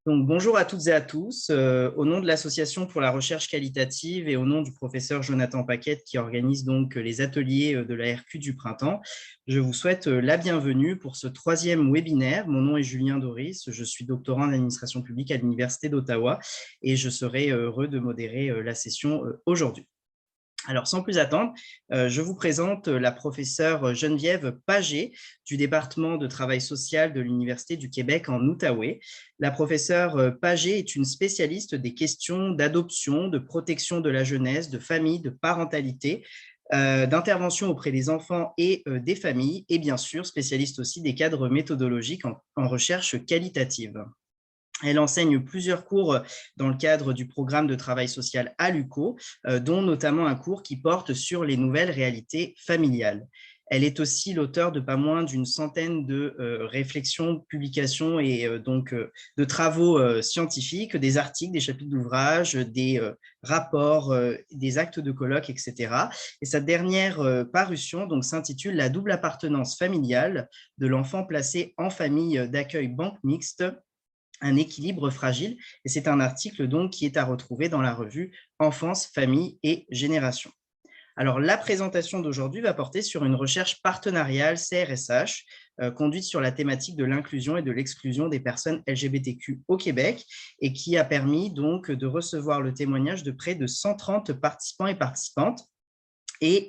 Donc, bonjour à toutes et à tous. Au nom de l'Association pour la recherche qualitative et au nom du professeur Jonathan Paquette qui organise donc les ateliers de la RQ du printemps, je vous souhaite la bienvenue pour ce troisième webinaire. Mon nom est Julien Doris, je suis doctorant en administration publique à l'Université d'Ottawa et je serai heureux de modérer la session aujourd'hui. Alors, sans plus attendre, je vous présente la professeure Geneviève Paget du département de travail social de l'Université du Québec en Outaouais. La professeure Paget est une spécialiste des questions d'adoption, de protection de la jeunesse, de famille, de parentalité, d'intervention auprès des enfants et des familles, et bien sûr spécialiste aussi des cadres méthodologiques en recherche qualitative. Elle enseigne plusieurs cours dans le cadre du programme de travail social à l'UQO, dont notamment un cours qui porte sur les nouvelles réalités familiales. Elle est aussi l'auteure de pas moins d'une centaine de réflexions, publications et donc de travaux scientifiques, des articles, des chapitres d'ouvrages, des rapports, des actes de colloques, etc. Et sa dernière parution donc s'intitule « La double appartenance familiale de l'enfant placé en famille d'accueil banque mixte ». Un équilibre fragile, et c'est un article donc qui est à retrouver dans la revue Enfance, famille et génération. Alors, la présentation d'aujourd'hui va porter sur une recherche partenariale CRSH conduite sur la thématique de l'inclusion et de l'exclusion des personnes LGBTQ au Québec et qui a permis donc de recevoir le témoignage de près de 130 participants et participantes. Et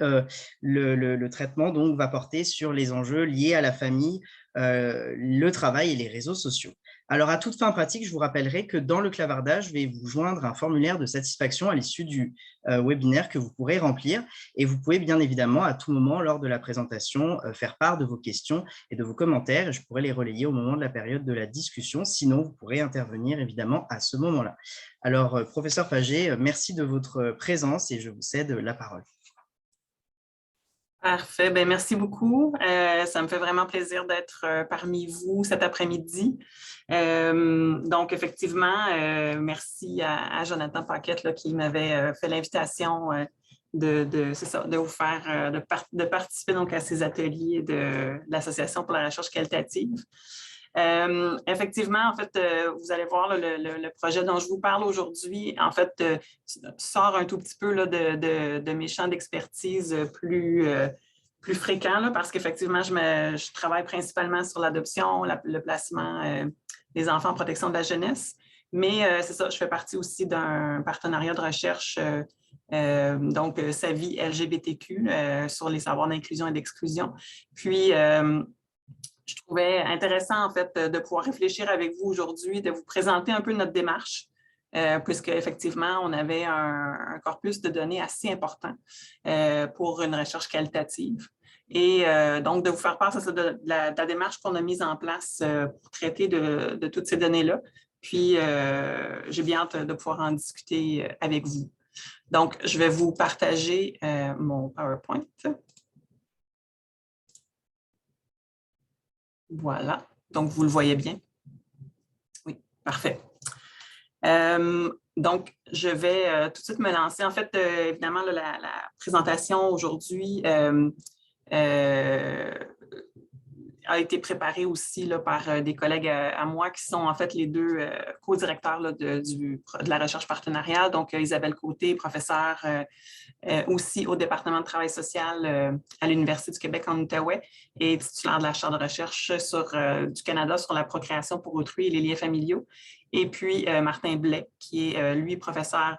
le traitement donc va porter sur les enjeux liés à la famille, le travail et les réseaux sociaux. Alors, à toute fin pratique, je vous rappellerai que dans le clavardage, je vais vous joindre un formulaire de satisfaction à l'issue du webinaire que vous pourrez remplir. Et vous pouvez bien évidemment, à tout moment, lors de la présentation, faire part de vos questions et de vos commentaires. Et je pourrai les relayer au moment de la période de la discussion. Sinon, vous pourrez intervenir évidemment à ce moment-là. Alors, professeur Paget, merci de votre présence et je vous cède la parole. Parfait. Bien, merci beaucoup. Ça me fait vraiment plaisir d'être parmi vous cet après-midi. Donc, effectivement, merci à Jonathan Paquette là, qui m'avait fait l'invitation de vous faire, de participer donc, à ces ateliers de l'Association pour la recherche qualitative. Effectivement, en fait, vous allez voir le projet dont je vous parle aujourd'hui, en fait, sort un tout petit peu là, de mes champs d'expertise plus fréquents, là, parce qu'effectivement, je travaille principalement sur l'adoption, le placement des enfants en protection de la jeunesse. Mais c'est ça, je fais partie aussi d'un partenariat de recherche, donc SAVI LGBTQ, sur les savoirs d'inclusion et d'exclusion. Puis, je trouvais intéressant, en fait, de pouvoir réfléchir avec vous aujourd'hui, de vous présenter un peu notre démarche, puisque effectivement, on avait un corpus de données assez important pour une recherche qualitative. Et donc, de vous faire part de la démarche qu'on a mise en place pour traiter de toutes ces données-là. Puis, j'ai bien hâte de pouvoir en discuter avec vous. Donc, je vais vous partager mon PowerPoint. Voilà, donc vous le voyez bien. Oui, parfait. Donc, je vais tout de suite me lancer. En fait, évidemment, la présentation aujourd'hui a été préparée aussi là, par des collègues à moi qui sont en fait les deux co-directeurs de la recherche partenariale. Donc, Isabelle Côté, professeure aussi au département de travail social à l'Université du Québec en Outaouais et titulaire de la chaire de recherche du Canada sur la procréation pour autrui et les liens familiaux. Et puis Martin Blais, qui est lui professeur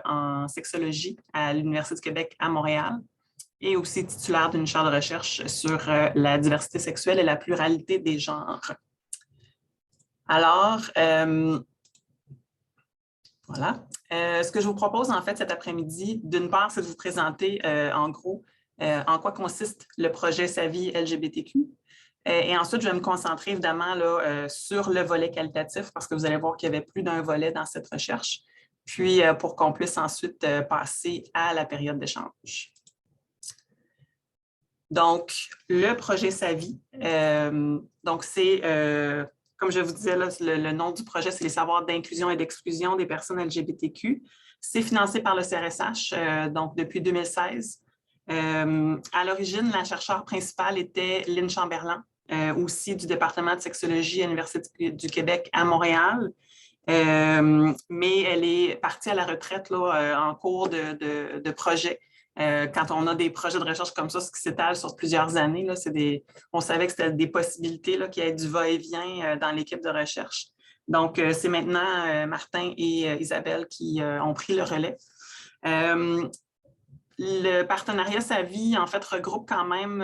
en sexologie à l'Université du Québec à Montréal et aussi titulaire d'une chaire de recherche sur la diversité sexuelle et la pluralité des genres. Alors, voilà. Ce que je vous propose, en fait, cet après-midi, d'une part, c'est de vous présenter, en gros, en quoi consiste le projet SAVI LGBTQ. Et ensuite, je vais me concentrer, évidemment, là, sur le volet qualitatif, parce que vous allez voir qu'il y avait plus d'un volet dans cette recherche, puis pour qu'on puisse ensuite passer à la période d'échange. Donc, le projet SAVI, donc c'est... comme je vous disais, là, le nom du projet, c'est les savoirs d'inclusion et d'exclusion des personnes LGBTQ. C'est financé par le CRSH, donc depuis 2016. À l'origine, la chercheure principale était Lynn Chamberlain, aussi du département de sexologie à l'Université du Québec à Montréal. mais elle est partie à la retraite là, en cours de projet. Quand on a des projets de recherche comme ça, ce qui s'étale sur plusieurs années, là, on savait que c'était des possibilités, là, qu'il y ait du va-et-vient dans l'équipe de recherche. Donc, c'est maintenant Martin et Isabelle qui ont pris le relais. Le partenariat SAVI, en fait, regroupe quand même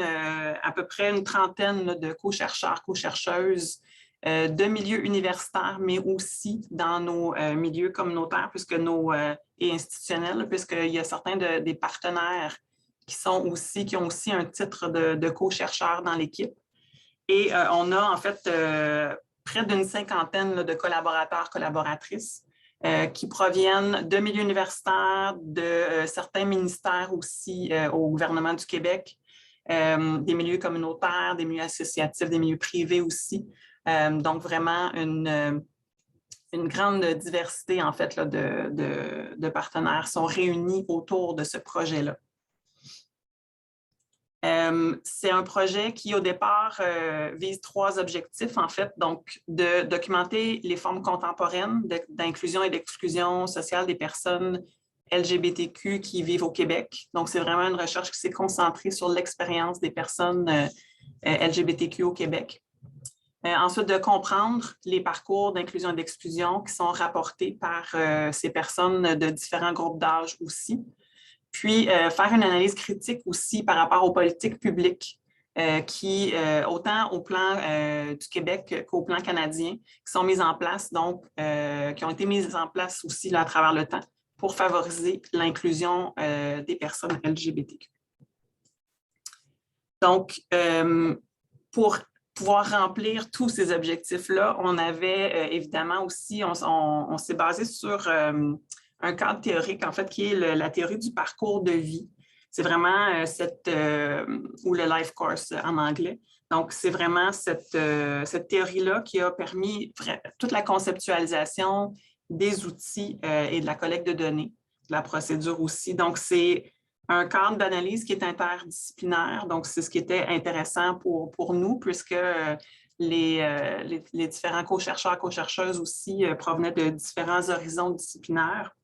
à peu près une trentaine là, de co-chercheurs, co-chercheuses de milieux universitaires, mais aussi dans nos milieux communautaires et institutionnels, puisqu'il y a certains des partenaires qui ont aussi un titre de co-chercheur dans l'équipe. Et on a en fait près d'une cinquantaine là, de collaborateurs, collaboratrices qui proviennent de milieux universitaires, de certains ministères aussi au gouvernement du Québec, des milieux communautaires, des milieux associatifs, des milieux privés aussi. Donc, vraiment une grande diversité, en fait, là, de partenaires sont réunis autour de ce projet-là. C'est un projet qui, au départ, vise 3 objectifs, en fait. Donc, de documenter les formes contemporaines d'inclusion et d'exclusion sociale des personnes LGBTQ qui vivent au Québec. Donc, c'est vraiment une recherche qui s'est concentrée sur l'expérience des personnes LGBTQ au Québec. Ensuite, de comprendre les parcours d'inclusion et d'exclusion qui sont rapportés par ces personnes de différents groupes d'âge aussi. Puis, faire une analyse critique aussi par rapport aux politiques publiques qui, autant au plan du Québec qu'au plan canadien, qui sont mises en place, donc qui ont été mises en place aussi là, à travers le temps pour favoriser l'inclusion des personnes LGBTQ. Donc, pour pouvoir remplir tous ces objectifs-là, on avait évidemment aussi, on s'est basé sur un cadre théorique, en fait, qui est la théorie du parcours de vie. C'est vraiment ou le life course en anglais. Donc, c'est vraiment cette théorie-là qui a permis toute la conceptualisation des outils et de la collecte de données, de la procédure aussi. Donc, c'est un cadre d'analyse qui est interdisciplinaire. Donc, c'est ce qui était intéressant pour nous, puisque les différents co-chercheurs, co-chercheuses aussi provenaient de différents horizons disciplinaires.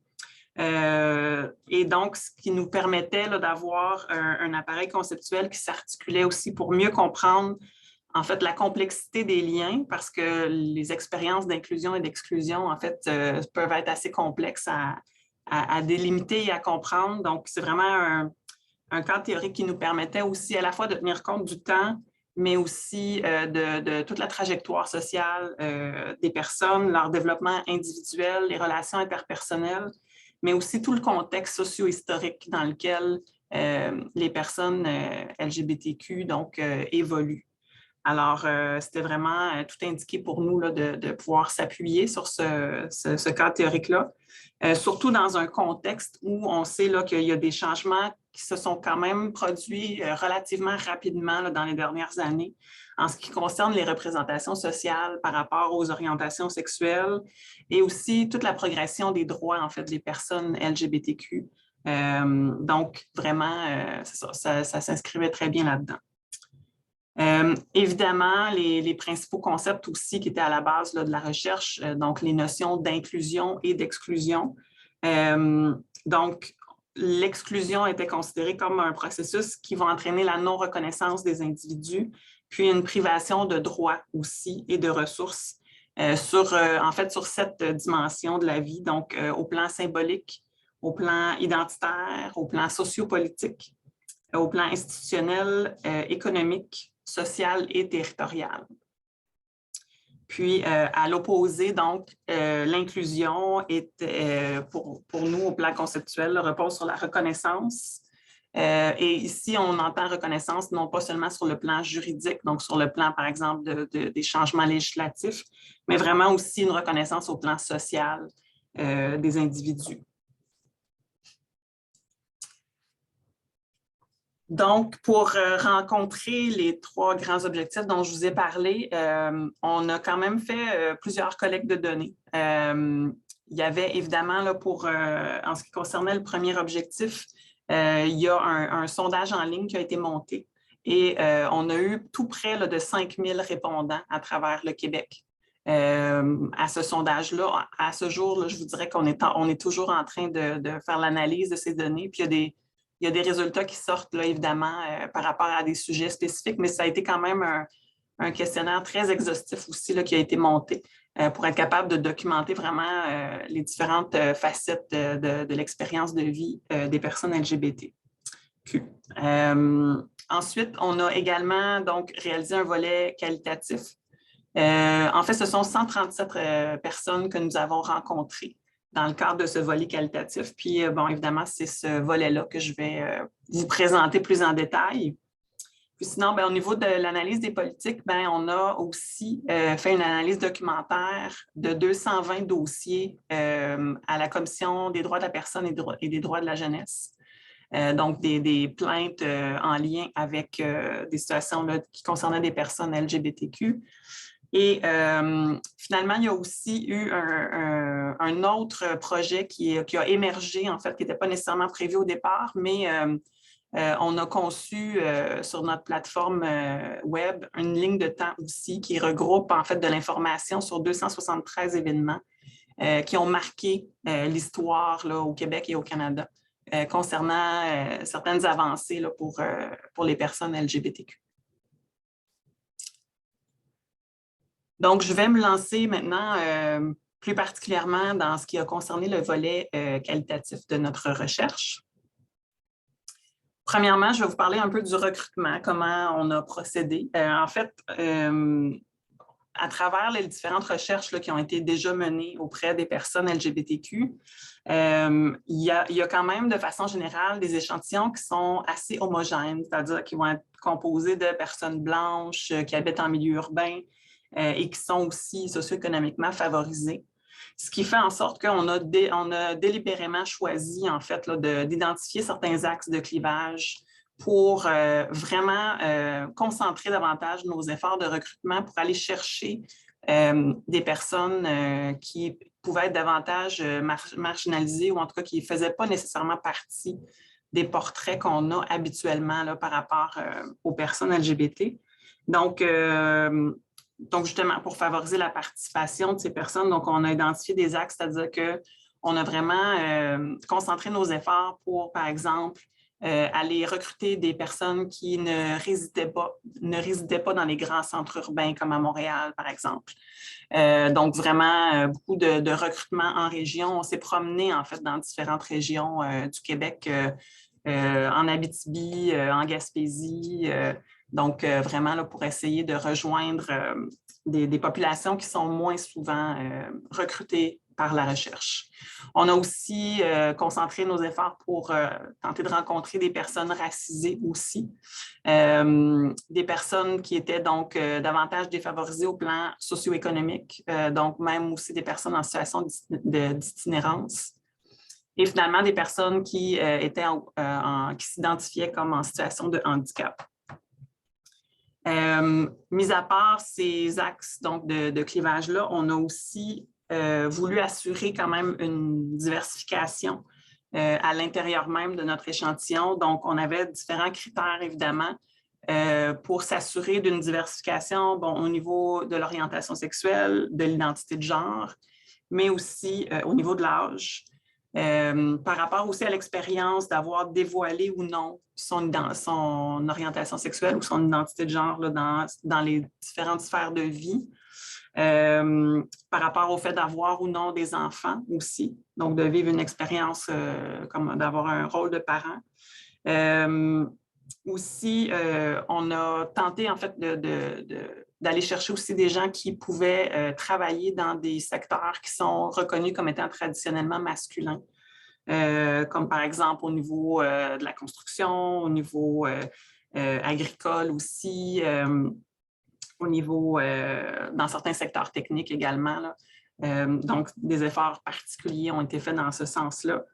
Et donc, ce qui nous permettait d'avoir un appareil conceptuel qui s'articulait aussi pour mieux comprendre, en fait, la complexité des liens, parce que les expériences d'inclusion et d'exclusion, en fait, peuvent être assez complexes à délimiter et à comprendre. Donc, c'est vraiment un cadre théorique qui nous permettait aussi à la fois de tenir compte du temps, mais aussi de toute la trajectoire sociale des personnes, leur développement individuel, les relations interpersonnelles, mais aussi tout le contexte socio-historique dans lequel les personnes LGBTQ donc, évoluent. Alors, c'était vraiment tout indiqué pour nous là, de pouvoir s'appuyer sur ce cadre théorique-là, surtout dans un contexte où on sait qu'il y a des changements qui se sont quand même produits relativement rapidement là, dans les dernières années en ce qui concerne les représentations sociales par rapport aux orientations sexuelles et aussi toute la progression des droits en fait, des personnes LGBTQ. Donc, vraiment, ça s'inscrivait très bien là-dedans. Évidemment, les principaux concepts aussi qui étaient à la base là, de la recherche, donc les notions d'inclusion et d'exclusion. Donc, l'exclusion était considérée comme un processus qui va entraîner la non-reconnaissance des individus, puis une privation de droits aussi et de ressources en fait, sur cette dimension de la vie, donc au plan symbolique, au plan identitaire, au plan sociopolitique, au plan institutionnel, économique, social et territorial. Puis, à l'opposé, donc, l'inclusion est, pour nous, au plan conceptuel, repose sur la reconnaissance. Et ici, on entend reconnaissance non pas seulement sur le plan juridique, donc sur le plan, par exemple, des changements législatifs, mais vraiment aussi une reconnaissance au plan social des individus. Donc, pour rencontrer les 3 grands objectifs dont je vous ai parlé, on a quand même fait plusieurs collectes de données. Il y avait évidemment, là, en ce qui concernait le premier objectif, il y a un sondage en ligne qui a été monté et on a eu tout près là, de 5000 répondants à travers le Québec. à ce sondage-là. À ce jour, là, je vous dirais qu'on est toujours en train de faire l'analyse de ces données. Puis il y a des résultats qui sortent, là, évidemment, par rapport à des sujets spécifiques, mais ça a été quand même un questionnaire très exhaustif aussi là, qui a été monté pour être capable de documenter vraiment les différentes facettes de l'expérience de vie des personnes LGBTQ. Ensuite, on a également donc réalisé un volet qualitatif. En fait, ce sont 137 personnes que nous avons rencontrées dans le cadre de ce volet qualitatif. Puis, bon, évidemment, c'est ce volet-là que je vais vous présenter plus en détail. Puis sinon, bien, au niveau de l'analyse des politiques, bien, on a aussi fait une analyse documentaire de 220 dossiers à la Commission des droits de la personne et des droits de la jeunesse. Donc, des plaintes en lien avec des situations là, qui concernaient des personnes LGBTQ. Et finalement, il y a aussi eu un autre projet qui a émergé, en fait, qui n'était pas nécessairement prévu au départ, mais on a conçu sur notre plateforme web une ligne de temps aussi qui regroupe, en fait, de l'information sur 273 événements qui ont marqué l'histoire au Québec et au Canada concernant certaines avancées là, pour les personnes LGBTQ. Donc, je vais me lancer maintenant plus particulièrement dans ce qui a concerné le volet qualitatif de notre recherche. Premièrement, je vais vous parler un peu du recrutement, comment on a procédé. En fait, à travers les différentes recherches là, qui ont été déjà menées auprès des personnes LGBTQ, il y a quand même, de façon générale, des échantillons qui sont assez homogènes, c'est-à-dire qui vont être composés de personnes blanches qui habitent en milieu urbain, et qui sont aussi socio-économiquement favorisés. Ce qui fait en sorte qu'on a, délibérément choisi, en fait, d'identifier certains axes de clivage pour vraiment concentrer davantage nos efforts de recrutement pour aller chercher des personnes qui pouvaient être davantage marginalisées ou en tout cas qui ne faisaient pas nécessairement partie des portraits qu'on a habituellement là, par rapport aux personnes LGBT. Donc, justement, pour favoriser la participation de ces personnes, donc on a identifié des axes, c'est-à-dire qu'on a vraiment concentré nos efforts pour, par exemple, aller recruter des personnes qui ne résidaient pas dans les grands centres urbains comme à Montréal, par exemple. Donc, vraiment, beaucoup de recrutement en région. On s'est promené, en fait, dans différentes régions du Québec, en Abitibi, en Gaspésie, donc, vraiment, là, pour essayer de rejoindre des populations qui sont moins souvent recrutées par la recherche. On a aussi concentré nos efforts pour tenter de rencontrer des personnes racisées aussi, des personnes qui étaient donc davantage défavorisées au plan socio-économique, donc même aussi des personnes en situation d'itinérance. Et finalement, des personnes qui s'identifiaient comme en situation de handicap. Mis à part ces axes donc, de clivage-là, on a aussi voulu assurer quand même une diversification à l'intérieur même de notre échantillon. Donc, on avait différents critères, évidemment, pour s'assurer d'une diversification au niveau de l'orientation sexuelle, de l'identité de genre, mais aussi au niveau de l'âge. Par rapport aussi à l'expérience d'avoir dévoilé ou non son orientation sexuelle ou son identité de genre là, dans les différentes sphères de vie. Par rapport au fait d'avoir ou non des enfants aussi, donc de vivre une expérience comme d'avoir un rôle de parent. Aussi, on a tenté en fait d'aller chercher aussi des gens qui pouvaient travailler dans des secteurs qui sont reconnus comme étant traditionnellement masculins, comme par exemple au niveau de la construction, au niveau agricole aussi, au niveau dans certains secteurs techniques également. Là. Donc, des efforts particuliers ont été faits dans ce sens-là.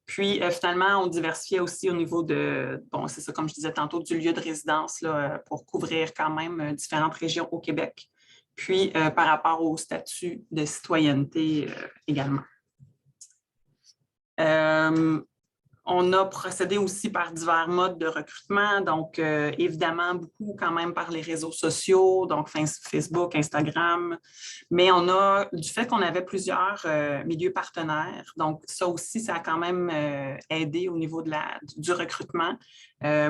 Puis, finalement, on diversifiait aussi au niveau de, bon, c'est ça, comme je disais tantôt, du lieu de résidence là, pour couvrir quand même différentes régions au Québec. Puis, par rapport au statut de citoyenneté également. On On a procédé aussi par divers modes de recrutement, donc évidemment beaucoup quand même par les réseaux sociaux, donc Facebook, Instagram, mais on a, du fait qu'on avait plusieurs milieux partenaires, donc ça aussi, ça a quand même aidé au niveau du recrutement,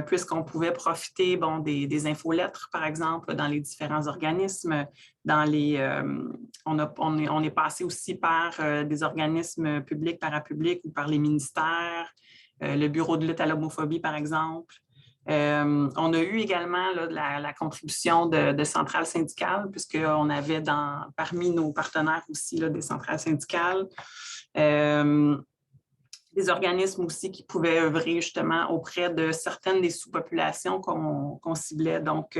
puisqu'on pouvait profiter des infolettres, par exemple, dans les différents organismes, on est passé aussi par des organismes publics, parapublics ou par les ministères, le Bureau de lutte à l'homophobie, par exemple. On a eu également là, la contribution de centrales syndicales, puisqu'on avait parmi nos partenaires aussi là, des centrales syndicales. Des organismes aussi qui pouvaient œuvrer justement auprès de certaines des sous-populations qu'on ciblait, donc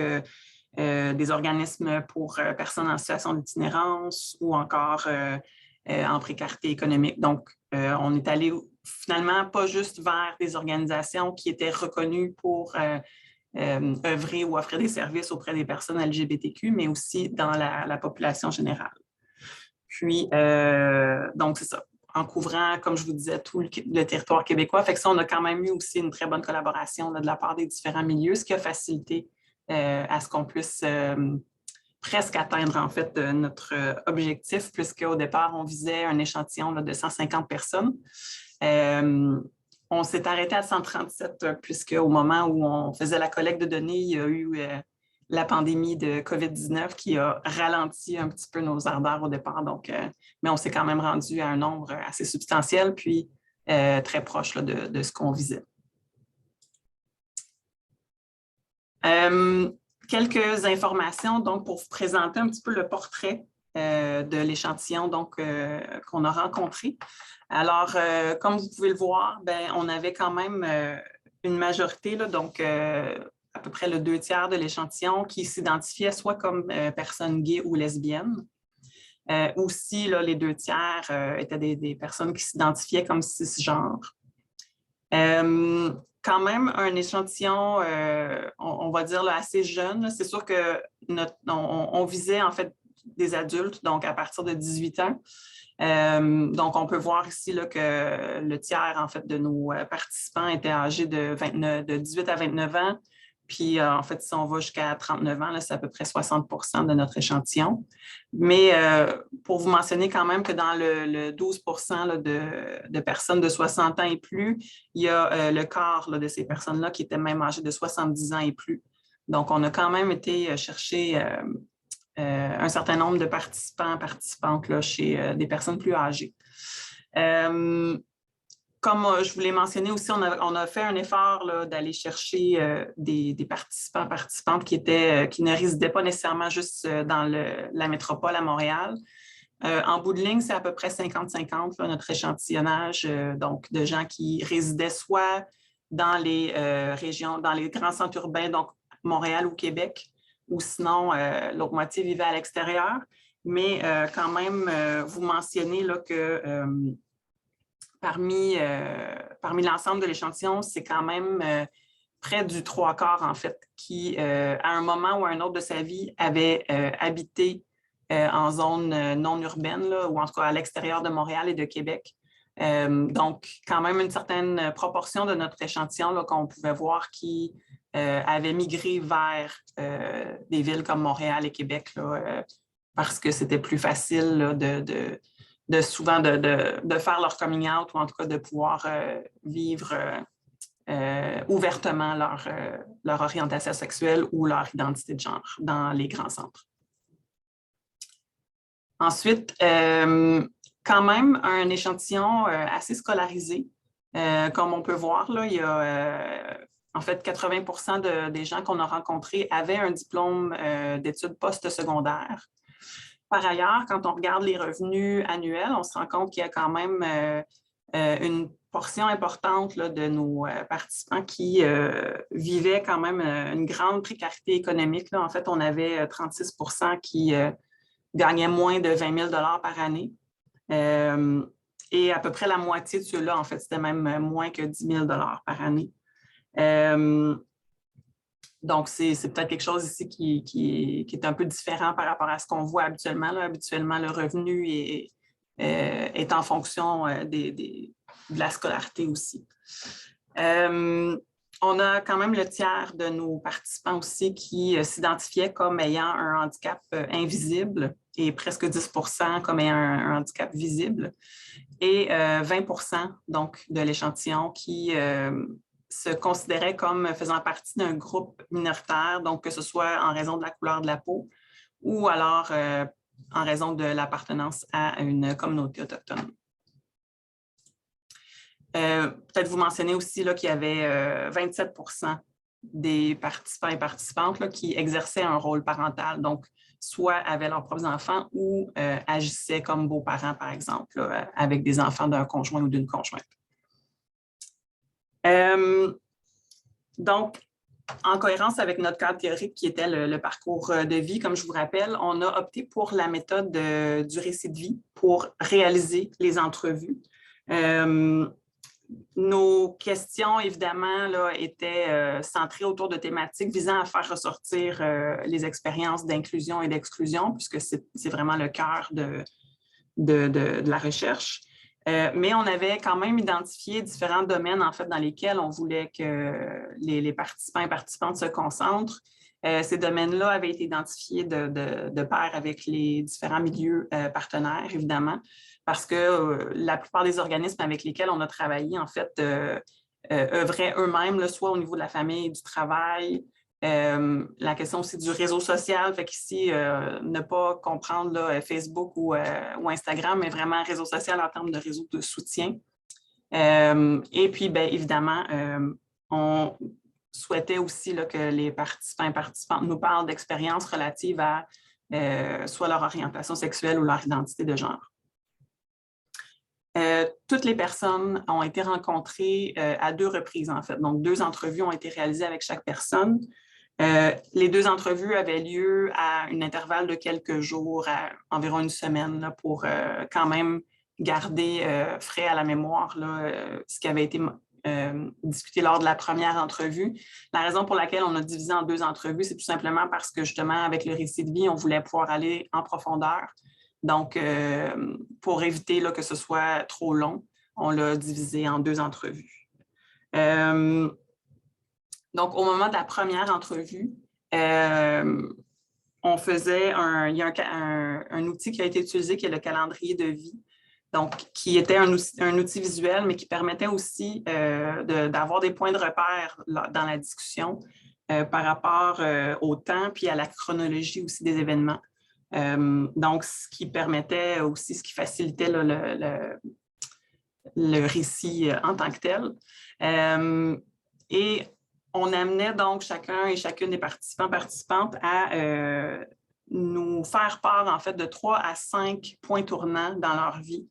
des organismes pour personnes en situation d'itinérance ou encore en précarité économique. Donc, on est allé finalement pas juste vers des organisations qui étaient reconnues pour œuvrer ou offrir des services auprès des personnes LGBTQ, mais aussi dans la population générale. Puis, donc, c'est ça, en couvrant, comme je vous disais, tout le territoire québécois. Fait que ça, on a quand même eu aussi une très bonne collaboration là, de la part des différents milieux, ce qui a facilité à ce qu'on puisse presque atteindre en fait notre objectif, puisqu'au départ, on visait un échantillon là, de 150 personnes. On s'est arrêté à 137, puisqu'au moment où on faisait la collecte de données, il y a eu la pandémie de COVID-19 qui a ralenti un petit peu nos ardeurs au départ. Donc, mais on s'est quand même rendu à un nombre assez substantiel, puis très proche là, de ce qu'on visait. Quelques informations donc, pour vous présenter un petit peu le portrait de l'échantillon qu'on a rencontré. Alors, comme vous pouvez le voir, on avait quand même une majorité, là, donc à peu près le 2/3 de l'échantillon qui s'identifiait soit comme personnes gays ou lesbiennes. Aussi, là, les 2/3 étaient des personnes qui s'identifiaient comme cisgenres. Quand même un échantillon, on va dire là, assez jeune. C'est sûr que on visait en fait des adultes, donc à partir de 18 ans. Donc, on peut voir ici là, que le tiers en fait, de nos participants étaient âgés de 18 à 29 ans. Puis, en fait, si on va jusqu'à 39 ans, c'est à peu près 60 de notre échantillon. Mais pour vous mentionner quand même que dans le 12 là, de personnes de 60 ans et plus, il y a le quart là, de ces personnes-là qui étaient même âgées de 70 ans et plus. Donc, on a quand même été chercher un certain nombre de participantes là, chez des personnes plus âgées. Comme je vous l'ai mentionné aussi, on a fait un effort d'aller chercher des participantes qui ne résidaient pas nécessairement juste dans la métropole à Montréal. En bout de ligne, c'est à peu près 50-50 notre échantillonnage donc de gens qui résidaient soit dans les régions, dans les grands centres urbains, donc Montréal ou Québec, ou sinon l'autre moitié vivait à l'extérieur. Mais quand même, vous mentionnez là, que parmi l'ensemble de l'échantillon, c'est quand même près du 3/4, en fait, qui, à un moment ou à un autre de sa vie, avait habité en zone non urbaine, là, ou en tout cas à l'extérieur de Montréal et de Québec. Donc, quand même une certaine proportion de notre échantillon qu'on pouvait voir qui avait migré vers des villes comme Montréal et Québec, là, parce que c'était plus facile là, souvent de faire leur coming out ou en tout cas de pouvoir vivre ouvertement leur orientation sexuelle ou leur identité de genre dans les grands centres. Ensuite, quand même un échantillon assez scolarisé. Comme on peut voir, là, il y a en fait 80% des gens qu'on a rencontrés avaient un diplôme d'études post-secondaires. Par ailleurs, quand on regarde les revenus annuels, on se rend compte qu'il y a quand même une portion importante là, de nos participants qui vivaient quand même une grande précarité économique. Là. En fait, on avait 36% qui gagnaient moins de 20 000 par année. Et à peu près la moitié de ceux-là, en fait, c'était même moins que 10 000 par année. Donc, c'est peut-être quelque chose ici qui est un peu différent par rapport à ce qu'on voit habituellement. Là. Habituellement, le revenu est en fonction la scolarité aussi. On a quand même le tiers de nos participants aussi qui s'identifiaient comme ayant un handicap invisible et presque 10% comme ayant un handicap visible et 20% donc, de l'échantillon qui se considérait comme faisant partie d'un groupe minoritaire, donc que ce soit en raison de la couleur de la peau ou alors en raison de l'appartenance à une communauté autochtone. Peut-être vous mentionnez aussi qu'il y avait 27% des participants et participantes là, qui exerçaient un rôle parental, donc soit avaient leurs propres enfants ou agissaient comme beaux-parents, par exemple, là, avec des enfants d'un conjoint ou d'une conjointe. Donc, en cohérence avec notre cadre théorique qui était le parcours de vie, comme je vous rappelle, on a opté pour la méthode du récit de vie pour réaliser les entrevues. Nos questions, évidemment, là, étaient centrées autour de thématiques visant à faire ressortir les expériences d'inclusion et d'exclusion, puisque c'est vraiment le cœur de la recherche. Mais on avait quand même identifié différents domaines, en fait, dans lesquels on voulait que les participants et participantes se concentrent. Ces domaines-là avaient été identifiés de pair avec les différents milieux partenaires, évidemment, parce que la plupart des organismes avec lesquels on a travaillé, en fait, œuvraient eux-mêmes, soit au niveau de la famille et du travail. La question aussi du réseau social, fait qu'ici, ne pas comprendre là, Facebook ou Instagram, mais vraiment réseau social en termes de réseau de soutien. Et puis, bien évidemment, on souhaitait aussi là, que les participants et participantes nous parlent d'expériences relatives à soit leur orientation sexuelle ou leur identité de genre. Toutes les personnes ont été rencontrées à 2 reprises, en fait. Donc, 2 entrevues ont été réalisées avec chaque personne. Les 2 entrevues avaient lieu à un intervalle de quelques jours, à environ une semaine, là, pour quand même garder frais à la mémoire là, ce qui avait été discuté lors de la première entrevue. La raison pour laquelle on a divisé en 2 entrevues, c'est tout simplement parce que justement, avec le récit de vie, on voulait pouvoir aller en profondeur. Donc, pour éviter là, que ce soit trop long, on l'a divisé en 2 entrevues. Donc, au moment de la première entrevue, on faisait il y a un outil qui a été utilisé qui est le calendrier de vie, donc qui était un outil visuel, mais qui permettait aussi d'avoir des points de repère dans la discussion par rapport au temps puis à la chronologie aussi des événements. Donc, ce qui permettait aussi, ce qui facilitait là, le récit en tant que tel. Et on amenait donc chacun et chacune des participantes à nous faire part en fait de 3 à 5 points tournants dans leur vie.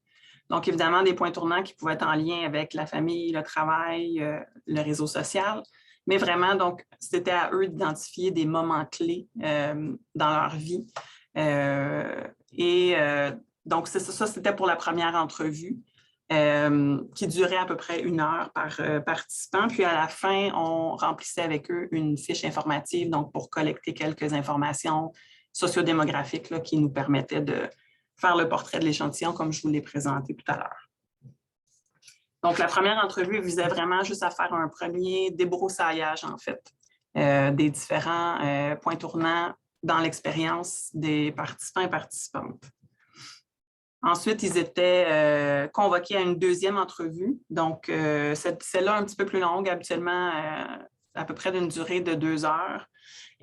Donc, évidemment, des points tournants qui pouvaient être en lien avec la famille, le travail, le réseau social. Mais vraiment, donc, c'était à eux d'identifier des moments clés dans leur vie. Donc, ça, c'était pour la première entrevue. Qui durait à peu près 1 heure par participant. Puis à la fin, on remplissait avec eux une fiche informative donc pour collecter quelques informations sociodémographiques là, qui nous permettaient de faire le portrait de l'échantillon comme je vous l'ai présenté tout à l'heure. Donc, la première entrevue visait vraiment juste à faire un premier débroussaillage, en fait, des différents points tournants dans l'expérience des participants et participantes. Ensuite, ils étaient convoqués à une 2e entrevue. Donc, celle-là un petit peu plus longue, habituellement à peu près d'une durée de 2 heures.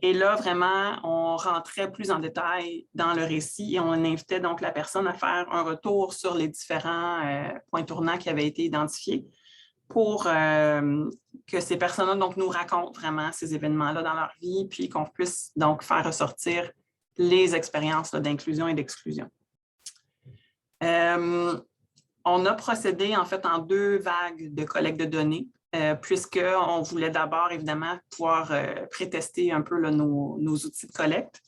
Et là, vraiment, on rentrait plus en détail dans le récit et on invitait donc la personne à faire un retour sur les différents points tournants qui avaient été identifiés pour que ces personnes-là donc, nous racontent vraiment ces événements-là dans leur vie, puis qu'on puisse donc faire ressortir les expériences d'inclusion et d'exclusion. On a procédé en fait en 2 vagues de collecte de données, puisqu'on voulait d'abord évidemment pouvoir pré-tester un peu là, nos outils de collecte.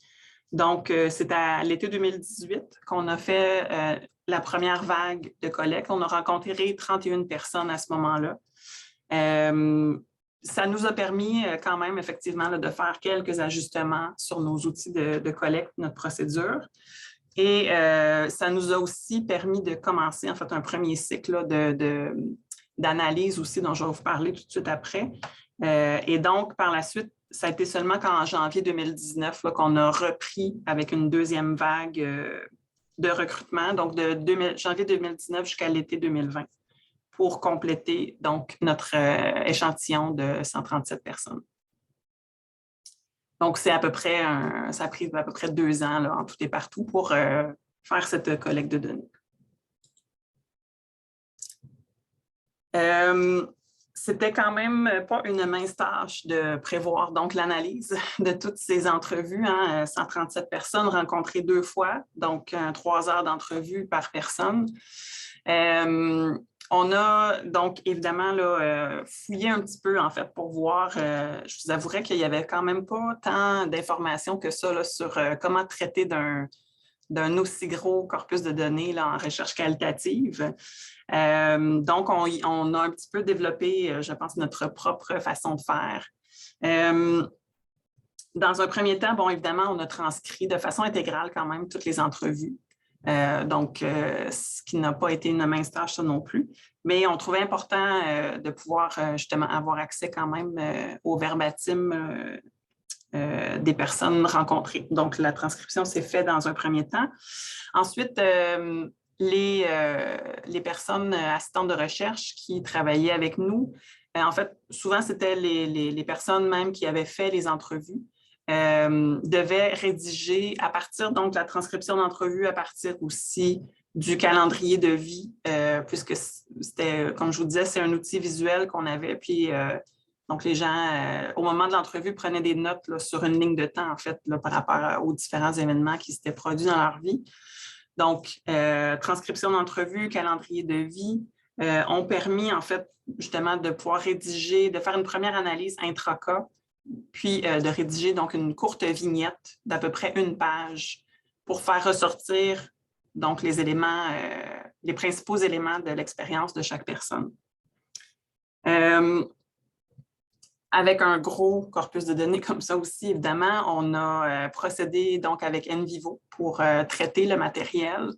Donc, c'est à l'été 2018 qu'on a fait la première vague de collecte. On a rencontré 31 personnes à ce moment-là. Ça nous a permis quand même effectivement là, de faire quelques ajustements sur nos outils de collecte, notre procédure. Et ça nous a aussi permis de commencer en fait un premier cycle d'analyse aussi, dont je vais vous parler tout de suite après. Et donc, par la suite, ça a été seulement qu'en janvier 2019 qu'on a repris avec une deuxième vague de recrutement, donc de janvier 2019 jusqu'à l'été 2020, pour compléter donc notre échantillon de 137 personnes. Donc, c'est à peu près ça a pris à peu près 2 ans là, en tout et partout pour faire cette collecte de données. C'était quand même pas une mince tâche de prévoir donc l'analyse de toutes ces entrevues. 137 personnes rencontrées 2 fois, donc 3 heures d'entrevue par personne. On a donc évidemment là, fouillé un petit peu en fait pour voir, je vous avouerais qu'il n'y avait quand même pas tant d'informations que ça là, sur comment traiter d'un aussi gros corpus de données là, en recherche qualitative. Donc, on a un petit peu développé, je pense, notre propre façon de faire. Dans un premier temps, bon, évidemment, on a transcrit de façon intégrale quand même toutes les entrevues. Ce qui n'a pas été une mince tâche, ça non plus. Mais on trouvait important de pouvoir justement avoir accès quand même au verbatim des personnes rencontrées. Donc, la transcription s'est faite dans un premier temps. Ensuite, les personnes assistantes de recherche qui travaillaient avec nous, en fait, souvent, c'était les personnes même qui avaient fait les entrevues, devaient rédiger à partir donc de la transcription d'entrevue, à partir aussi du calendrier de vie, puisque c'était, comme je vous disais, c'est un outil visuel qu'on avait, puis donc les gens, au moment de l'entrevue, prenaient des notes là, sur une ligne de temps, en fait, là, par rapport aux différents événements qui s'étaient produits dans leur vie. Donc, transcription d'entrevue, calendrier de vie ont permis, en fait, justement, de pouvoir rédiger, de faire une première analyse intra-cas, puis de rédiger donc une courte vignette d'à peu près 1 page pour faire ressortir donc les éléments, les principaux éléments de l'expérience de chaque personne. Avec un gros corpus de données comme ça aussi, évidemment, on a procédé donc avec NVivo pour traiter le matériel.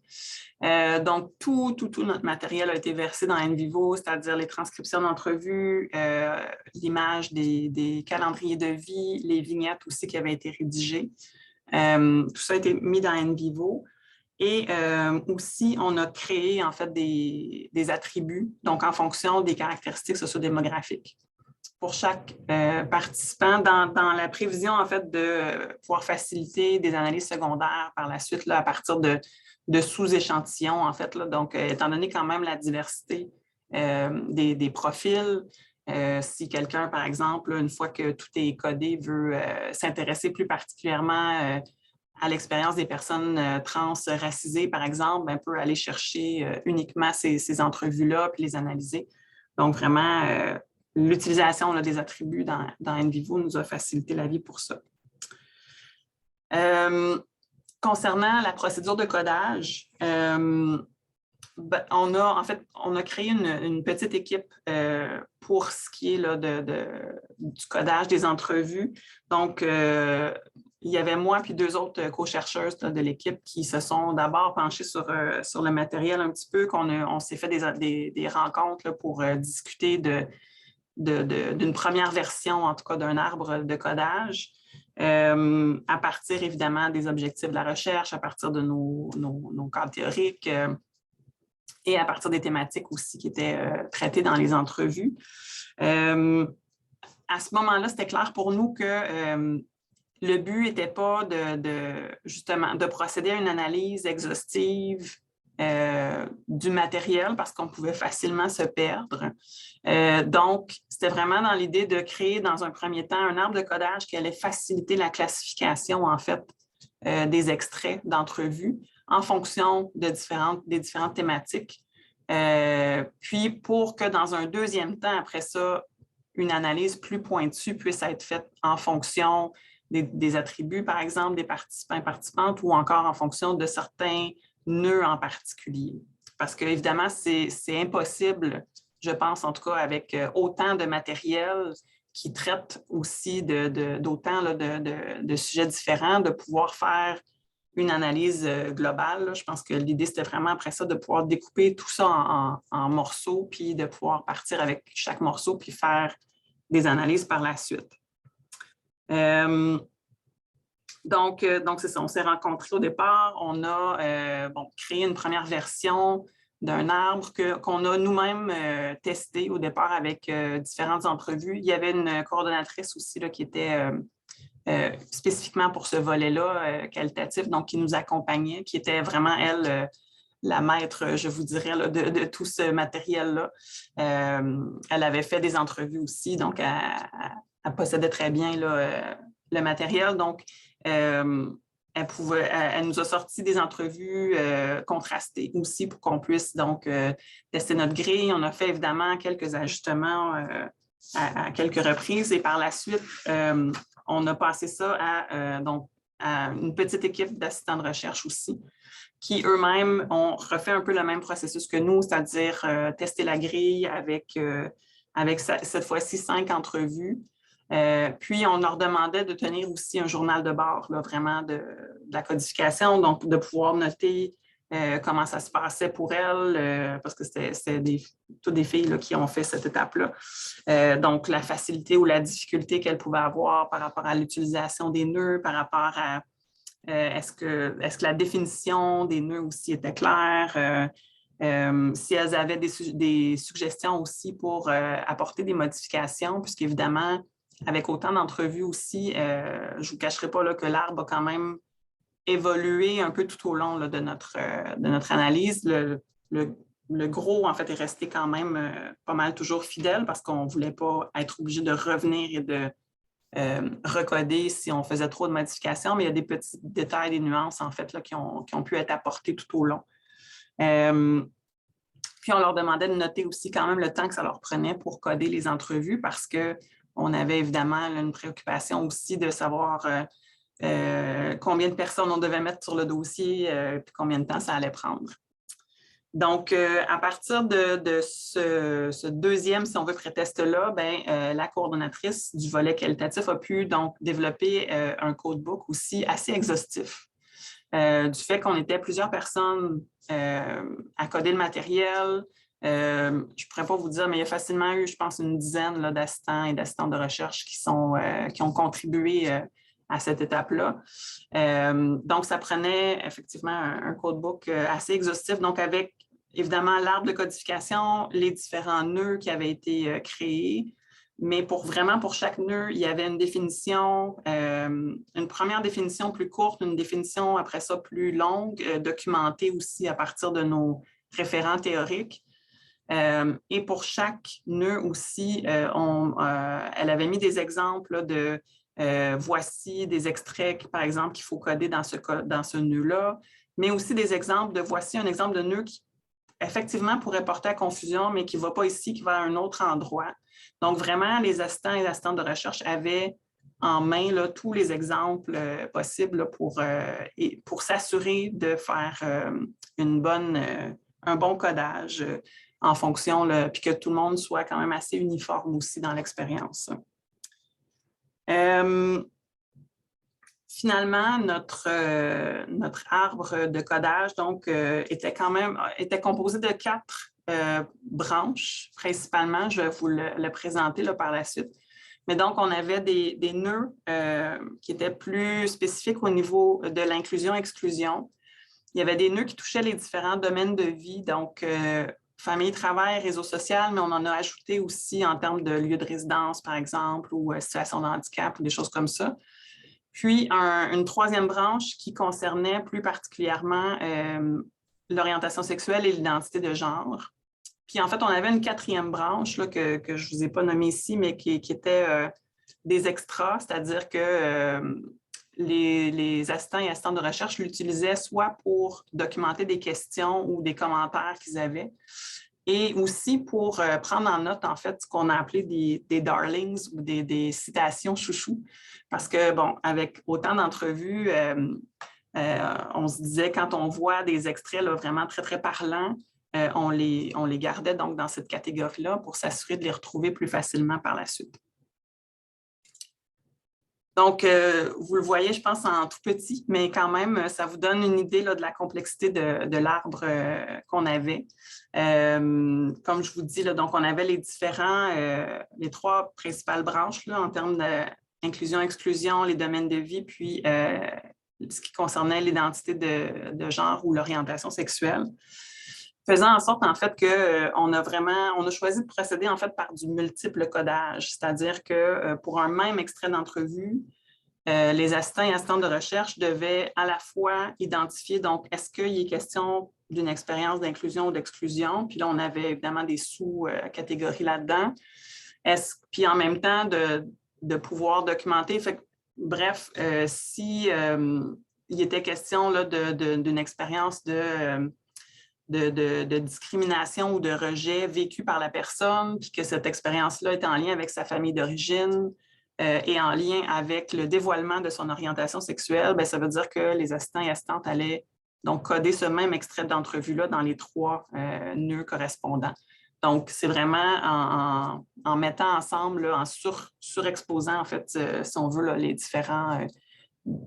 Donc, tout notre matériel a été versé dans NVivo, c'est-à-dire les transcriptions d'entrevues, l'image des calendriers de vie, les vignettes aussi qui avaient été rédigées. Tout ça a été mis dans NVivo. Et aussi, on a créé en fait des attributs, donc en fonction des caractéristiques sociodémographiques pour chaque participant dans la prévision en fait de pouvoir faciliter des analyses secondaires par la suite là, à partir de sous-échantillons en fait. Là. Donc, étant donné quand même la diversité des profils, si quelqu'un, par exemple, une fois que tout est codé, veut s'intéresser plus particulièrement à l'expérience des personnes trans racisées, par exemple, ben, peut aller chercher uniquement ces entrevues-là puis les analyser. Donc, vraiment, l'utilisation des attributs dans NVivo nous a facilité la vie pour ça. Concernant la procédure de codage, on a créé une petite équipe pour ce qui est là, du codage des entrevues. Donc, il y avait moi puis 2 autres co-chercheuses de l'équipe qui se sont d'abord penchées sur le matériel un petit peu, on s'est fait des rencontres là, pour discuter d'une première version, en tout cas d'un arbre de codage, à partir évidemment des objectifs de la recherche, à partir de nos cadres théoriques et à partir des thématiques aussi qui étaient traitées dans les entrevues. À ce moment-là, c'était clair pour nous que le but n'était pas justement de procéder à une analyse exhaustive du matériel parce qu'on pouvait facilement se perdre. Donc, c'était vraiment dans l'idée de créer dans un premier temps un arbre de codage qui allait faciliter la classification, en fait, des extraits d'entrevues en fonction des différentes thématiques. Puis, pour que dans un deuxième temps, après ça, une analyse plus pointue puisse être faite en fonction des attributs, par exemple, des participants et participantes ou encore en fonction de certains nœuds en particulier. Parce qu'évidemment, c'est impossible, je pense, en tout cas, avec autant de matériel qui traite aussi d'autant de sujets différents, de pouvoir faire une analyse globale. Là. Je pense que l'idée, c'était vraiment après ça de pouvoir découper tout ça en morceaux, puis de pouvoir partir avec chaque morceau, puis faire des analyses par la suite. Donc c'est ça, on s'est rencontrés au départ, on a créé une première version d'un arbre qu'on a nous-mêmes testé au départ avec différentes entrevues. Il y avait une coordonnatrice aussi là, qui était spécifiquement pour ce volet-là qualitatif, donc qui nous accompagnait, qui était vraiment, elle, la maître, je vous dirais, là, de tout ce matériel-là. Elle avait fait des entrevues aussi, donc elle possédait très bien là, le matériel. Donc, elle nous a sorti des entrevues contrastées aussi pour qu'on puisse donc tester notre grille. On a fait évidemment quelques ajustements à quelques reprises et par la suite, on a passé ça à une petite équipe d'assistants de recherche aussi, qui eux-mêmes ont refait un peu le même processus que nous, c'est-à-dire tester la grille avec cette fois-ci 5 entrevues. Puis, on leur demandait de tenir aussi un journal de bord, là, vraiment de la codification, donc de pouvoir noter comment ça se passait pour elles, parce que c'était toutes des filles là, qui ont fait cette étape-là. Donc, la facilité ou la difficulté qu'elles pouvaient avoir par rapport à l'utilisation des nœuds, par rapport à est-ce que la définition des nœuds aussi était claire, si elles avaient des suggestions aussi pour apporter des modifications, puisqu'évidemment, avec autant d'entrevues aussi, je ne vous cacherai pas là, que l'arbre a quand même évolué un peu tout au long là, de notre analyse. Le gros, en fait, est resté quand même pas mal toujours fidèle parce qu'on ne voulait pas être obligé de revenir et de recoder si on faisait trop de modifications, mais il y a des petits détails, des nuances, en fait, là, qui ont pu être apportés tout au long. Puis, on leur demandait de noter aussi quand même le temps que ça leur prenait pour coder les entrevues parce qu'on avait évidemment une préoccupation aussi de savoir combien de personnes on devait mettre sur le dossier puis combien de temps ça allait prendre. Donc, à partir de ce deuxième, si on veut, pré-test-là, la coordonnatrice du volet qualitatif a pu donc développer un codebook aussi assez exhaustif. Du fait qu'on était plusieurs personnes à coder le matériel, je ne pourrais pas vous dire, mais il y a facilement eu, je pense, une dizaine d'assistants et d'assistantes de recherche qui ont contribué à cette étape-là. Donc, ça prenait effectivement un codebook assez exhaustif, donc avec évidemment l'arbre de codification, les différents nœuds qui avaient été créés, mais vraiment pour chaque nœud, il y avait une définition, une première définition plus courte, une définition après ça plus longue, documentée aussi à partir de nos référents théoriques. Et pour chaque nœud aussi, elle avait mis des exemples là, de voici des extraits, par exemple, qu'il faut coder dans ce nœud-là, mais aussi des exemples de voici un exemple de nœud qui, effectivement, pourrait porter à confusion, mais qui ne va pas ici, qui va à un autre endroit. Donc, vraiment, les assistants et assistantes de recherche avaient en main là, tous les exemples possibles là, pour s'assurer de faire un bon codage en fonction, puis que tout le monde soit quand même assez uniforme aussi dans l'expérience. Finalement, notre arbre de codage donc, était composé de 4 branches, principalement. Je vais vous le présenter là, par la suite. Mais donc, on avait des nœuds qui étaient plus spécifiques au niveau de l'inclusion-exclusion. Il y avait des nœuds qui touchaient les différents domaines de vie, donc famille, travail, réseau social, mais on en a ajouté aussi en termes de lieu de résidence, par exemple, ou situation de handicap, ou des choses comme ça. Puis, une troisième branche qui concernait plus particulièrement l'orientation sexuelle et l'identité de genre. Puis, en fait, on avait une quatrième branche là, que je ne vous ai pas nommée ici, mais qui était des extras, c'est-à-dire que les assistants et assistantes de recherche l'utilisaient soit pour documenter des questions ou des commentaires qu'ils avaient, et aussi pour prendre en note, en fait, ce qu'on a appelé des darlings ou des citations chouchous. Parce que, bon, avec autant d'entrevues, on se disait, quand on voit des extraits là, vraiment très, très parlants, on les gardait donc dans cette catégorie-là pour s'assurer de les retrouver plus facilement par la suite. Donc, vous le voyez, je pense, en tout petit, mais quand même, ça vous donne une idée là, de la complexité de l'arbre qu'on avait. Comme je vous dis, là, donc on avait les trois principales branches là, en termes d'inclusion-exclusion, les domaines de vie, puis ce qui concernait l'identité de genre ou l'orientation sexuelle, faisant en sorte, en fait, qu'on on a choisi de procéder, en fait, par du multiple codage, c'est-à-dire que pour un même extrait d'entrevue, les assistants et assistantes de recherche devaient à la fois identifier, donc, est-ce qu'il est question d'une expérience d'inclusion ou d'exclusion? Puis là, on avait évidemment des sous-catégories là-dedans. Puis en même temps, de pouvoir documenter. Bref, si il était question d'une expérience de discrimination ou de rejet vécu par la personne, puis que cette expérience-là est en lien avec sa famille d'origine et en lien avec le dévoilement de son orientation sexuelle, bien, ça veut dire que les assistants et assistantes allaient donc coder ce même extrait d'entrevue-là dans les trois nœuds correspondants. Donc, c'est vraiment en mettant ensemble, là, en surexposant, en fait, si on veut, là, les différents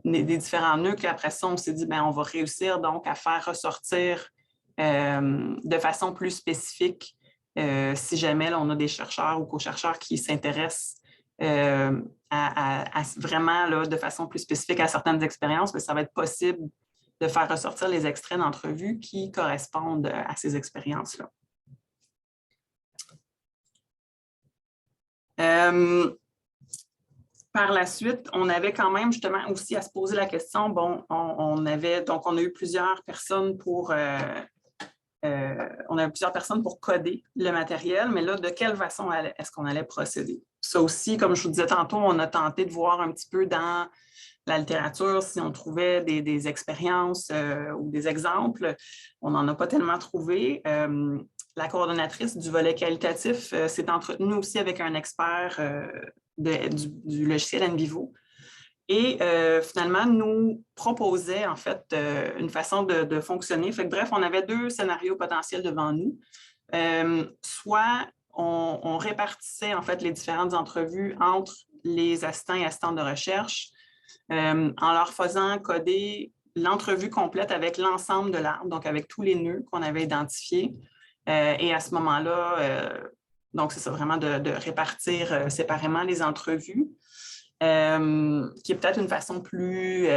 nœuds, qu'après ça, on s'est dit, bien, on va réussir donc à faire ressortir de façon plus spécifique si jamais là, on a des chercheurs ou co-chercheurs qui s'intéressent vraiment là, de façon plus spécifique à certaines expériences, mais ça va être possible de faire ressortir les extraits d'entrevue qui correspondent à ces expériences-là. Par la suite, on avait quand même justement aussi à se poser la question, bon, on a eu plusieurs personnes pour coder le matériel, mais là, de quelle façon est-ce qu'on allait procéder? Ça aussi, comme je vous disais tantôt, on a tenté de voir un petit peu dans la littérature si on trouvait des expériences ou des exemples. On n'en a pas tellement trouvé. La coordonnatrice du volet qualitatif s'est entretenue aussi avec un expert du logiciel NVivo. Et finalement, nous proposait en fait une façon de fonctionner. Bref, on avait deux scénarios potentiels devant nous. Soit on répartissait en fait les différentes entrevues entre les assistants et assistantes de recherche en leur faisant coder l'entrevue complète avec l'ensemble de l'arbre, donc avec tous les nœuds qu'on avait identifiés. Et à ce moment-là, donc c'est ça, vraiment de répartir séparément les entrevues. Qui est peut-être une façon plus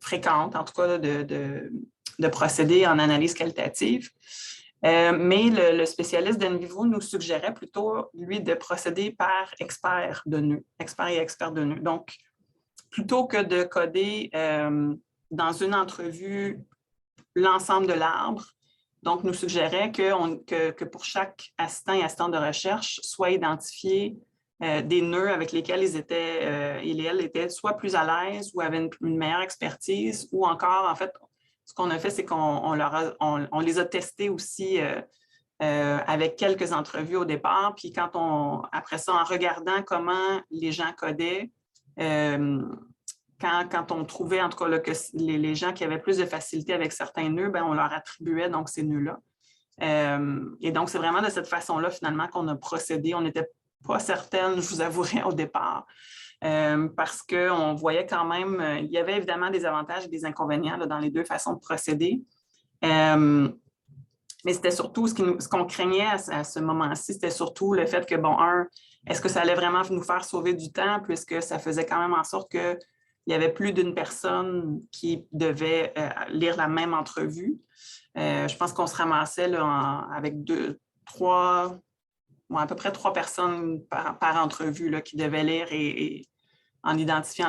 fréquente, en tout cas, de procéder en analyse qualitative. Mais le spécialiste d'NVivo nous suggérait plutôt, lui, de procéder par expert de nœuds, expert et expert de nœuds. Donc, plutôt que de coder dans une entrevue l'ensemble de l'arbre, donc nous suggérait que pour chaque assistant et assistante de recherche soit identifié des nœuds avec lesquels il et elles étaient soit plus à l'aise ou avaient une meilleure expertise, ou encore, en fait, ce qu'on a fait, c'est qu'on les a testés aussi avec quelques entrevues au départ, puis après ça, en regardant comment les gens codaient, quand on trouvait, en tout cas, là, que les gens qui avaient plus de facilité avec certains nœuds, bien, on leur attribuait donc ces nœuds-là. Et donc, c'est vraiment de cette façon-là, finalement, qu'on a procédé. On n'était pas certaine, je vous avouerai, au départ, parce qu'on voyait quand même, il y avait évidemment des avantages et des inconvénients là, dans les deux façons de procéder. Mais c'était surtout ce qu'on craignait à ce moment-ci, c'était surtout le fait que, bon, est-ce que ça allait vraiment nous faire sauver du temps, puisque ça faisait quand même en sorte qu'il y avait plus d'une personne qui devait lire la même entrevue. Je pense qu'on se ramassait là, avec à peu près 3 personnes par entrevue là, qui devaient lire et en identifiant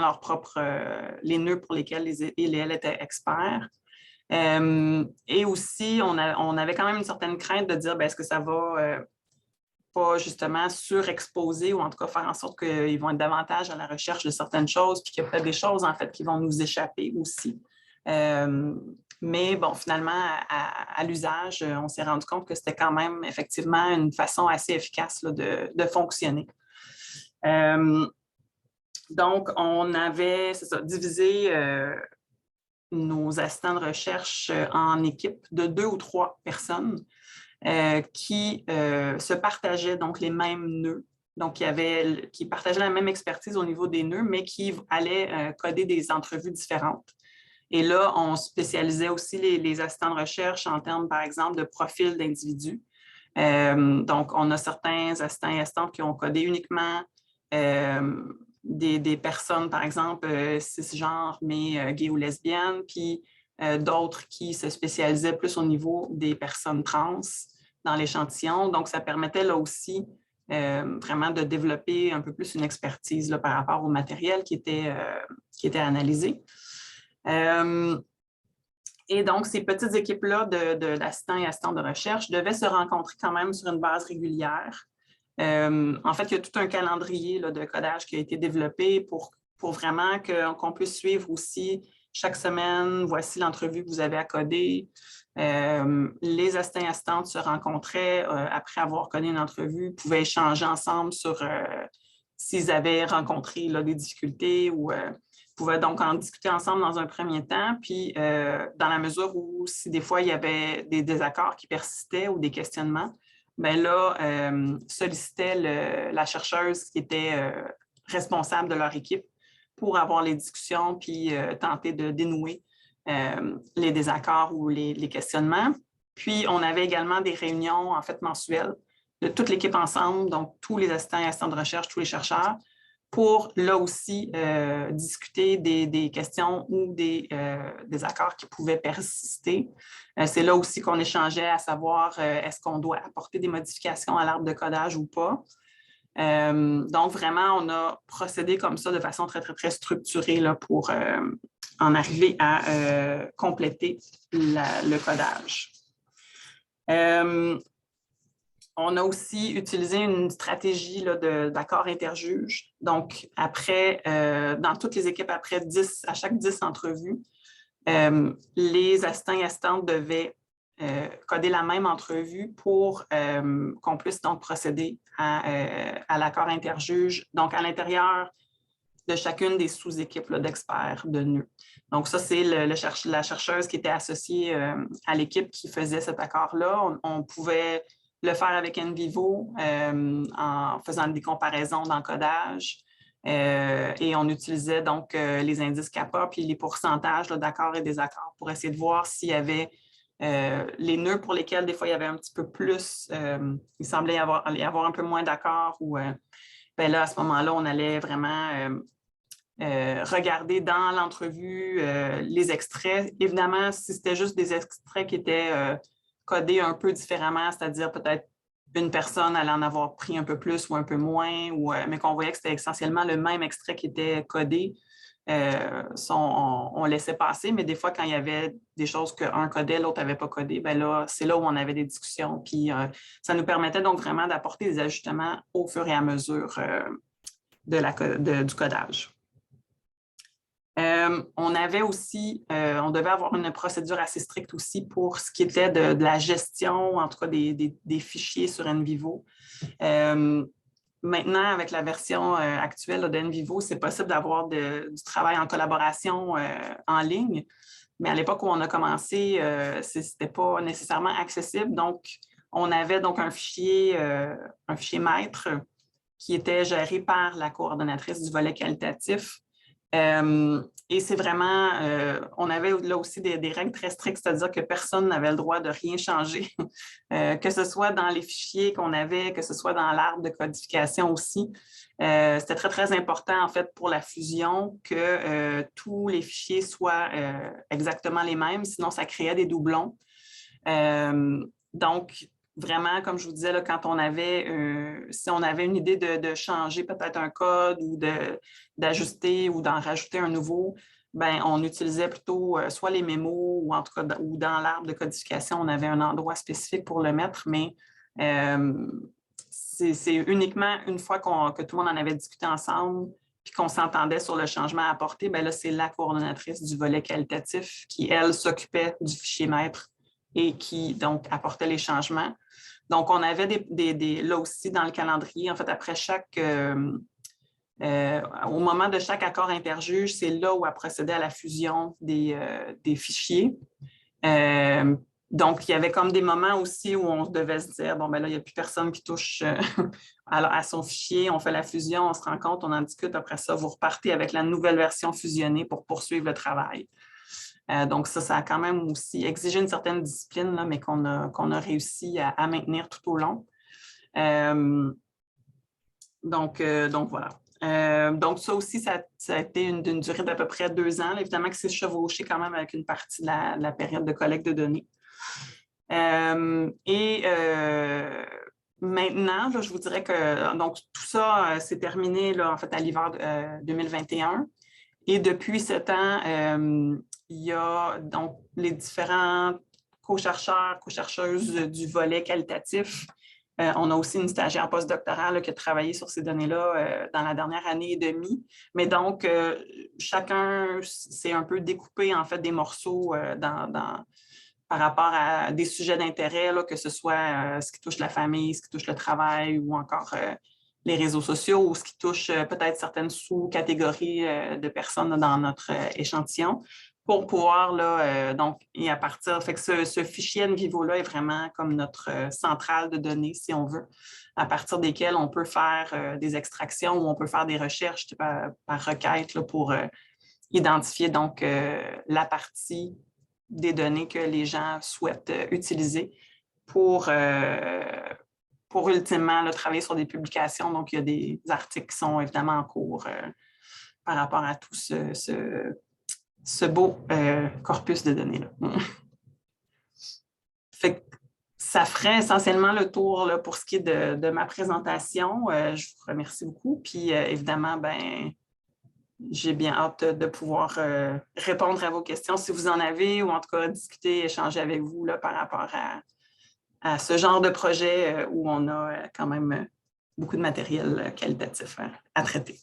les nœuds pour lesquels elles étaient experts. Et aussi, on avait quand même une certaine crainte de dire, est-ce que ça va pas justement surexposer ou en tout cas faire en sorte qu'ils vont être davantage à la recherche de certaines choses, puis qu'il y a peut-être des choses en fait qui vont nous échapper aussi. Mais bon, finalement, à l'usage, on s'est rendu compte que c'était quand même effectivement une façon assez efficace là, de fonctionner. Donc, on avait, divisé nos assistants de recherche en équipes de 2 ou 3 personnes qui se partageaient donc les mêmes nœuds donc qui partageaient la même expertise au niveau des nœuds, mais qui allaient coder des entrevues différentes. Et là, on spécialisait aussi les assistants de recherche en termes, par exemple, de profil d'individus. Donc, on a certains assistants et assistantes qui ont codé uniquement des personnes, par exemple, cisgenres, mais gays ou lesbiennes, puis d'autres qui se spécialisaient plus au niveau des personnes trans dans l'échantillon. Donc, ça permettait là aussi vraiment de développer un peu plus une expertise là, par rapport au matériel qui était analysé. Et donc, ces petites équipes-là d'assistants et assistantes de recherche devaient se rencontrer quand même sur une base régulière. En fait, il y a tout un calendrier là, de codage qui a été développé pour vraiment qu'on puisse suivre aussi chaque semaine, voici l'entrevue que vous avez à coder. Les assistants et assistantes se rencontraient après avoir codé une entrevue, pouvaient échanger ensemble sur s'ils avaient rencontré là, des difficultés ou pouvaient donc en discuter ensemble dans un premier temps. Puis, dans la mesure où si des fois il y avait des désaccords qui persistaient ou des questionnements, bien là, sollicitait la chercheuse qui était responsable de leur équipe pour avoir les discussions puis tenter de dénouer les désaccords ou les questionnements. Puis, on avait également des réunions, en fait, mensuelles de toute l'équipe ensemble, donc tous les assistants et assistantes de recherche, tous les chercheurs, pour, là aussi, discuter des questions ou des accords qui pouvaient persister. C'est là aussi qu'on échangeait à savoir est-ce qu'on doit apporter des modifications à l'arbre de codage ou pas. Donc, vraiment, on a procédé comme ça de façon très, très, très structurée là, pour en arriver à compléter le codage. On a aussi utilisé une stratégie d'accord interjuge. Donc, après, dans toutes les équipes, à chaque 10 entrevues, les assistants et assistantes devaient coder la même entrevue pour qu'on puisse donc procéder à l'accord interjuge, donc à l'intérieur de chacune des sous-équipes d'experts de nœuds. Donc, ça, c'est la chercheuse qui était associée à l'équipe qui faisait cet accord-là. On pouvait le faire avec NVivo en faisant des comparaisons d'encodage. Et on utilisait donc les indices kappa puis les pourcentages d'accords et désaccords pour essayer de voir s'il y avait les nœuds pour lesquels des fois il y avait un petit peu plus, il semblait y avoir un peu moins d'accords ou bien là, à ce moment-là, on allait vraiment regarder dans l'entrevue les extraits. Évidemment, si c'était juste des extraits qui étaient codés un peu différemment, c'est-à-dire peut-être une personne allait en avoir pris un peu plus ou un peu moins, mais qu'on voyait que c'était essentiellement le même extrait qui était codé, on laissait passer. Mais des fois, quand il y avait des choses qu'un codait, l'autre n'avait pas codé, bien là, c'est là où on avait des discussions. Puis ça nous permettait donc vraiment d'apporter des ajustements au fur et à mesure du codage. On avait aussi, on devait avoir une procédure assez stricte aussi pour ce qui était de la gestion, en tout cas des fichiers sur NVivo. Maintenant, avec la version actuelle d'NVivo, c'est possible d'avoir du travail en collaboration en ligne, mais à l'époque où on a commencé, ce n'était pas nécessairement accessible. Donc, on avait donc un fichier maître qui était géré par la coordonnatrice du volet qualitatif. Et c'est vraiment, on avait là aussi des règles très strictes, c'est-à-dire que personne n'avait le droit de rien changer, que ce soit dans les fichiers qu'on avait, que ce soit dans l'arbre de codification aussi. C'était très, très important, en fait, pour la fusion que tous les fichiers soient exactement les mêmes, sinon ça créait des doublons. Donc, vraiment, comme je vous disais, là, quand on avait, si on avait une idée de changer peut-être un code ou d'ajuster ou d'en rajouter un nouveau, ben, on utilisait plutôt soit les mémos ou en tout cas ou dans l'arbre de codification, on avait un endroit spécifique pour le mettre, mais c'est uniquement une fois que tout le monde en avait discuté ensemble puis qu'on s'entendait sur le changement à apporter, ben là, c'est la coordonnatrice du volet qualitatif qui, elle, s'occupait du fichier maître et qui, donc, apportait les changements. Donc, on avait là aussi dans le calendrier, en fait, après au moment de chaque accord interjuge, c'est là où elle procédait à la fusion des fichiers. Donc, il y avait comme des moments aussi où on devait se dire, bon, ben là, il n'y a plus personne qui touche à son fichier, on fait la fusion, on se rend compte, on en discute, après ça, vous repartez avec la nouvelle version fusionnée pour poursuivre le travail. Donc, ça a quand même aussi exigé une certaine discipline, là, mais qu'on a réussi à maintenir tout au long. Donc, voilà. Donc, ça aussi, ça a été d'une durée d'à peu près 2 ans. Là, évidemment que c'est chevauché quand même avec une partie de la période de collecte de données. Maintenant, là, je vous dirais que donc, tout ça s'est terminé là, en fait, à l'hiver 2021. Et depuis ce temps, il y a donc les différents co-chercheurs, co-chercheuses du volet qualitatif. On a aussi une stagiaire postdoctorale qui a travaillé sur ces données-là dans la dernière année et demie. Mais donc, chacun s'est un peu découpé en fait des morceaux par rapport à des sujets d'intérêt, que ce soit ce qui touche la famille, ce qui touche le travail ou encore les réseaux sociaux ou ce qui touche peut-être certaines sous-catégories de personnes dans notre échantillon pour pouvoir, là, donc, et à partir, fait que ce fichier NVivo-là est vraiment comme notre centrale de données, si on veut, à partir desquelles on peut faire des extractions ou on peut faire des recherches par requête là, pour identifier donc la partie des données que les gens souhaitent utiliser pour ultimement là, travailler sur des publications. Donc, il y a des articles qui sont évidemment en cours par rapport à tout ce beau corpus de données-là. Fait que ça ferait essentiellement le tour là, pour ce qui est de ma présentation. Je vous remercie beaucoup. Puis, évidemment, j'ai bien hâte de pouvoir répondre à vos questions si vous en avez ou en tout cas discuter, échanger avec vous là, par rapport à ce genre de projet où on a quand même beaucoup de matériel qualitatif à traiter.